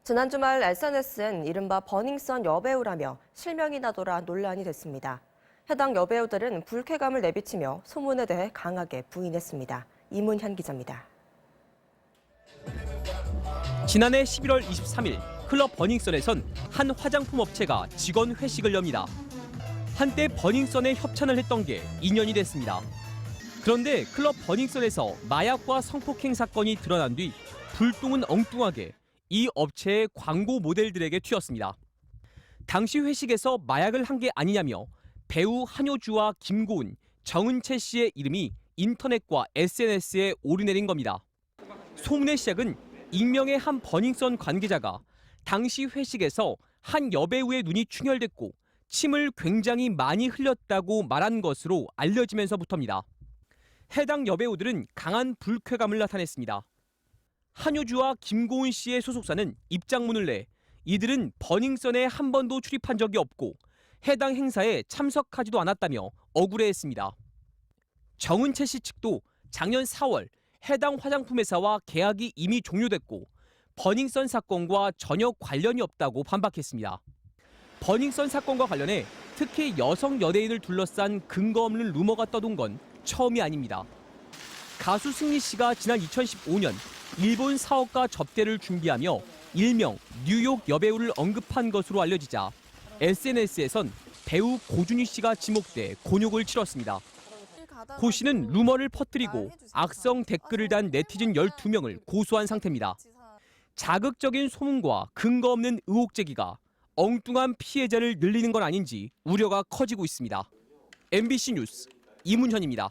지난 주말 SNS엔 이른바 버닝썬 여배우라며 실명이나 돌아 논란이 됐습니다. 해당 여배우들은 불쾌감을 내비치며 소문에 대해 강하게 부인했습니다. 이문현 기자입니다. 지난해 11월 23일 클럽 버닝썬에선 한 화장품 업체가 직원 회식을 엽니다. 한때 버닝썬에 협찬을 했던 게 2년이 됐습니다. 그런데 클럽 버닝썬에서 마약과 성폭행 사건이 드러난 뒤 불똥은 엉뚱하게 이 업체의 광고 모델들에게 튀었습니다. 당시 회식에서 마약을 한 게 아니냐며 배우 한효주와 김고은, 정은채 씨의 이름이 인터넷과 SNS에 오르내린 겁니다. 소문의 시작은 익명의 한 버닝썬 관계자가 당시 회식에서 한 여배우의 눈이 충혈됐고 침을 굉장히 많이 흘렸다고 말한 것으로 알려지면서부터입니다. 해당 여배우들은 강한 불쾌감을 나타냈습니다. 한효주와 김고은 씨의 소속사는 입장문을 내 이들은 버닝썬에 한 번도 출입한 적이 없고 해당 행사에 참석하지도 않았다며 억울해했습니다. 정은채 씨 측도 작년 4월 해당 화장품 회사와 계약이 이미 종료됐고 버닝썬 사건과 전혀 관련이 없다고 반박했습니다. 버닝썬 사건과 관련해 특히 여성 연예인을 둘러싼 근거 없는 루머가 떠돈 건 처음이 아닙니다. 가수 승리 씨가 지난 2015년 일본 사업가 접대를 준비하며 일명 뉴욕 여배우를 언급한 것으로 알려지자 SNS에선 배우 고준희 씨가 지목돼 곤욕을 치렀습니다. 고 씨는 루머를 퍼뜨리고 악성 댓글을 단 네티즌 12명을 고소한 상태입니다. 자극적인 소문과 근거 없는 의혹 제기가 엉뚱한 피해자를 늘리는 건 아닌지 우려가 커지고 있습니다. MBC 뉴스 이문현입니다.